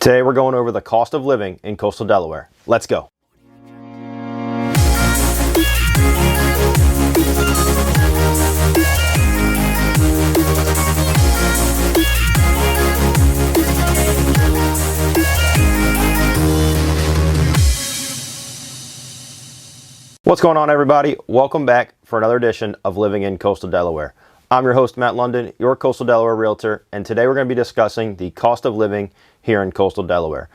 Today we're going over the cost of living in coastal Delaware. Let's go. What's going on, everybody? Welcome back for another edition of Living in Coastal Delaware. I'm your host, Matt Lunden, your Coastal Delaware Realtor, and today we're going to be discussing the cost of living here in coastal Delaware.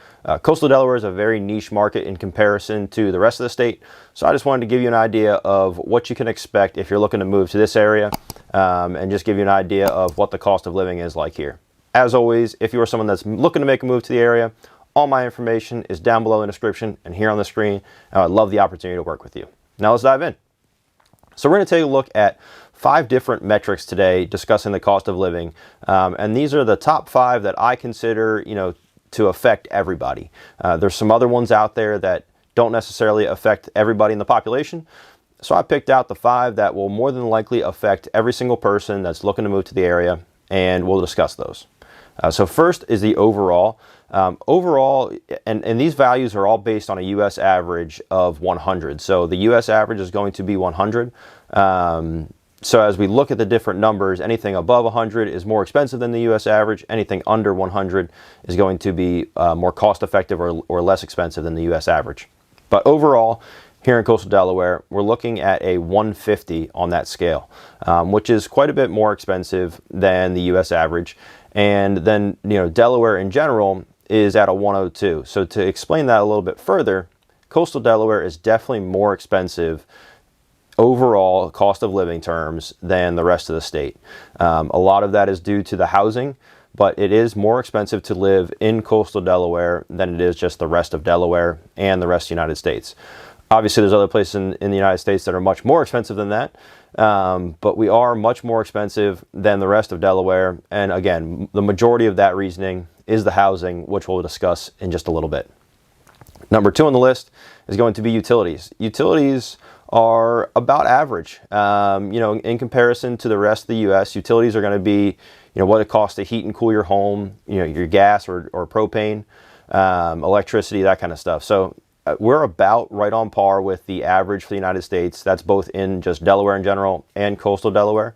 Coastal Delaware is a very niche market in comparison to the rest of the state, so I just wanted to give you an idea of what you can expect if you're looking to move to this area, and just give you an idea of what the cost of living is like here. As always, if you are someone that's looking to make a move to the area, all my information is down below in the description and here on the screen. I'd love the opportunity to work with you. Now let's dive in. So we're going to take a look at 5 different metrics today discussing the cost of living, and these are the top 5 that I consider, to affect everybody. There's some other ones out there that don't necessarily affect everybody in the population, so I picked out the 5 that will more than likely affect every single person that's looking to move to the area, and we'll discuss those. So first is the overall. And these values are all based on a U.S. average of 100. So the U.S. average is going to be 100. So as we look at the different numbers, anything above 100 is more expensive than the U.S. average. Anything under 100 is going to be more cost effective or less expensive than the U.S. average. But overall, here in coastal Delaware, we're looking at a 150 on that scale, which is quite a bit more expensive than the U.S. average. And then, Delaware in general is at a 102. So to explain that a little bit further, coastal Delaware is definitely more expensive overall cost of living terms than the rest of the state. A lot of that is due to the housing, but it is more expensive to live in coastal Delaware than it is just the rest of Delaware and the rest of the United States. Obviously, there's other places in the United States that are much more expensive than that, but we are much more expensive than the rest of Delaware. And again, the majority of that reasoning is the housing, which we'll discuss in just a little bit. Number 2 on the list is going to be utilities. Utilities are about average. In comparison to the rest of the U.S., utilities are going to be, what it costs to heat and cool your home, your gas or propane, electricity, that kind of stuff. So we're about right on par with the average for the United States. That's both in just Delaware in general and coastal Delaware.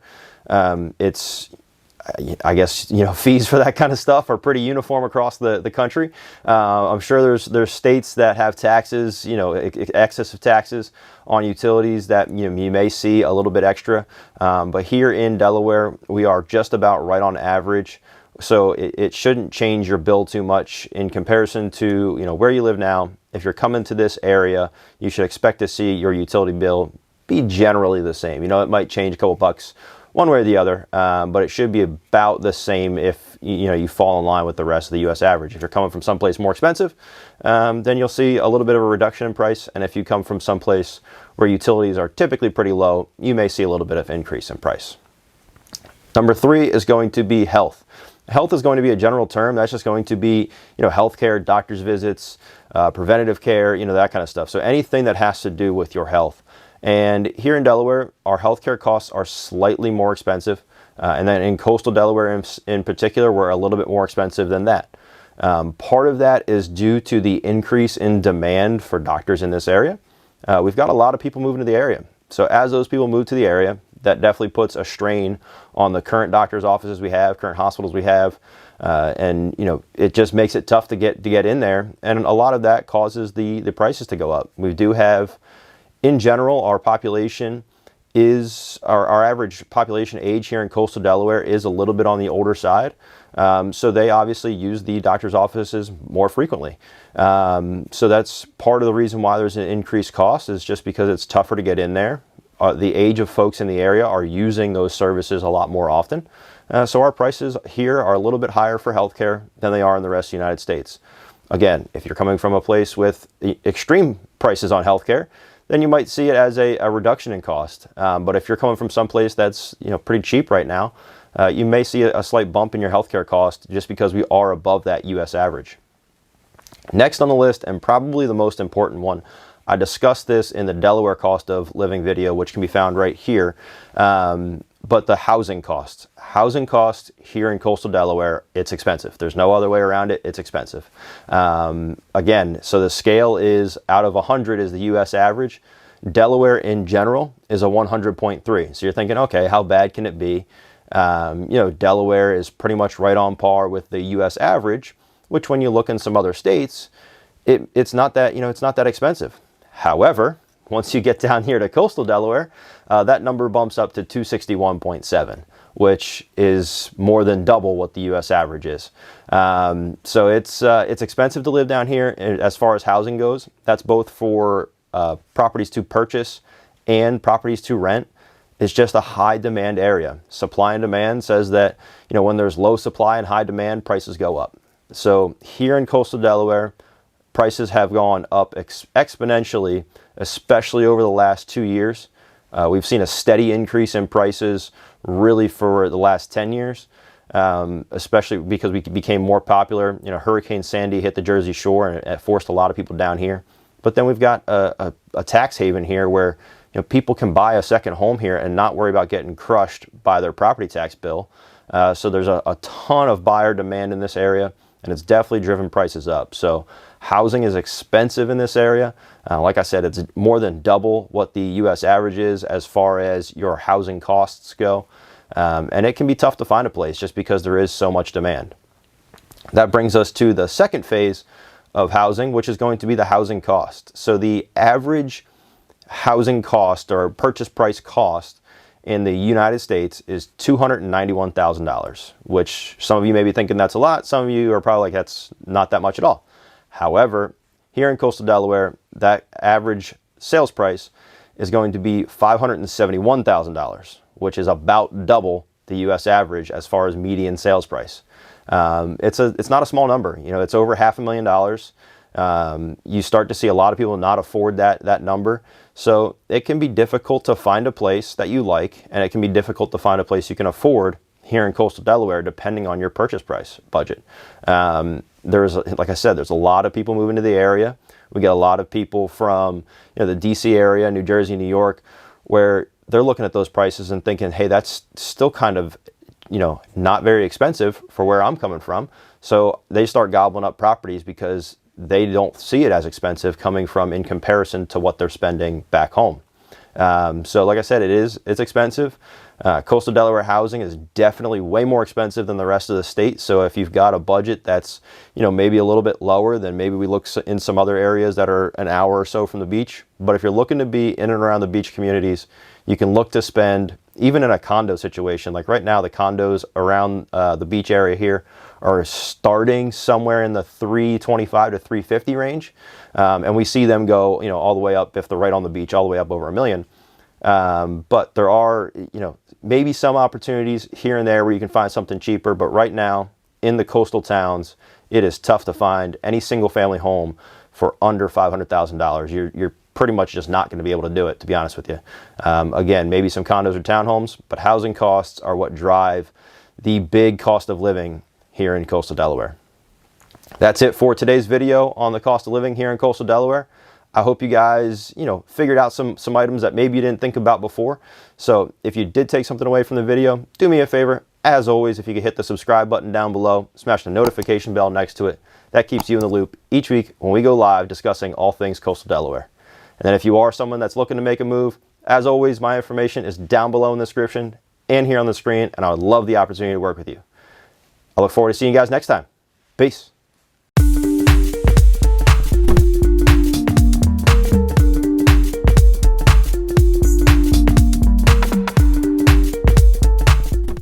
I guess, fees for that kind of stuff are pretty uniform across the country. I'm sure there's states that have taxes, excess of taxes on utilities that you may see a little bit extra. But here in Delaware, we are just about right on average. So it shouldn't change your bill too much in comparison to, where you live now. If you're coming to this area, you should expect to see your utility bill be generally the same. It might change a couple bucks one way or the other, but it should be about the same if you fall in line with the rest of the U.S. average. If you're coming from someplace more expensive, then you'll see a little bit of a reduction in price. And if you come from someplace where utilities are typically pretty low, you may see a little bit of increase in price. Number 3 is going to be health. Health is going to be a general term. That's just going to be, healthcare, doctor's visits, preventative care, that kind of stuff. So anything that has to do with your health. And here in Delaware, our healthcare costs are slightly more expensive. And then in coastal Delaware in particular, we're a little bit more expensive than that. Part of that is due to the increase in demand for doctors in this area. We've got a lot of people moving to the area. So as those people move to the area, that definitely puts a strain on the current doctor's offices we have, current hospitals we have. And it just makes it tough to get in there. And a lot of that causes the prices to go up. We do have, in general, our population is, our average population age here in coastal Delaware is a little bit on the older side. So they obviously use the doctor's offices more frequently. So that's part of the reason why there's an increased cost, is just because it's tougher to get in there. The age of folks in the area are using those services a lot more often. So our prices here are a little bit higher for healthcare than they are in the rest of the United States. Again, if you're coming from a place with extreme prices on healthcare, then you might see it as a reduction in cost. But if you're coming from someplace that's pretty cheap right now, you may see a slight bump in your healthcare cost just because we are above that U.S. average. Next on the list, and probably the most important one, I discussed this in the Delaware cost of living video, which can be found right here. but the housing costs. Housing costs here in coastal Delaware, it's expensive. There's no other way around it. It's expensive. Again, so the scale is out of 100 is the U.S. average. Delaware in general is a 100.3. So you're thinking, okay, how bad can it be? Delaware is pretty much right on par with the U.S. average, which when you look in some other states, it's not that, it's not that expensive. However, once you get down here to coastal Delaware, that number bumps up to 261.7, which is more than double what the U.S. average is. So it's expensive to live down here as far as housing goes. That's both for properties to purchase and properties to rent. It's just a high demand area. Supply and demand says that, when there's low supply and high demand, prices go up. So here in coastal Delaware, prices have gone up exponentially, especially over the last 2 years. We've seen a steady increase in prices really for the last 10 years, especially because we became more popular. Hurricane Sandy hit the Jersey Shore and it forced a lot of people down here. But then we've got a tax haven here where people can buy a second home here and not worry about getting crushed by their property tax bill. So there's a ton of buyer demand in this area, and it's definitely driven prices up. So housing is expensive in this area. Like I said, it's more than double what the U.S. average is as far as your housing costs go. And it can be tough to find a place just because there is so much demand. That brings us to the second phase of housing, which is going to be the housing cost. So the average housing cost or purchase price cost in the United States is $291,000, which some of you may be thinking that's a lot. Some of you are probably like, that's not that much at all. However, here in coastal Delaware, that average sales price is going to be $571,000, which is about double the U.S. average as far as median sales price. It's not a small number. It's over $500,000. You start to see a lot of people not afford that number. So it can be difficult to find a place that you like, and it can be difficult to find a place you can afford here in coastal Delaware, depending on your purchase price budget. Like I said, there's a lot of people moving to the area. We get a lot of people from the DC area, New Jersey, New York, where they're looking at those prices and thinking, hey, that's still kind of not very expensive for where I'm coming from. So they start gobbling up properties because they don't see it as expensive coming from in comparison to what they're spending back home. So like I said, it's expensive. Coastal Delaware housing is definitely way more expensive than the rest of the state. So if you've got a budget that's, maybe a little bit lower, then maybe we look in some other areas that are an hour or so from the beach. But if you're looking to be in and around the beach communities, you can look to spend, even in a condo situation, like right now, the condos around the beach area here are starting somewhere in the $325,000 to $350,000 range. And we see them go, all the way up, if they're right on the beach, all the way up over $1 million. But there are, maybe some opportunities here and there where you can find something cheaper. But right now, in the coastal towns, it is tough to find any single family home for under $500,000. You're pretty much just not going to be able to do it, to be honest with you. Again, maybe some condos or townhomes, but housing costs are what drive the big cost of living here in coastal Delaware. That's it for today's video on the cost of living here in coastal Delaware. I hope you guys, figured out some items that maybe you didn't think about before. So if you did take something away from the video, do me a favor. As always, if you could hit the subscribe button down below, smash the notification bell next to it. That keeps you in the loop each week when we go live discussing all things coastal Delaware. And then if you are someone that's looking to make a move, as always, my information is down below in the description and here on the screen, and I would love the opportunity to work with you. I look forward to seeing you guys next time. Peace.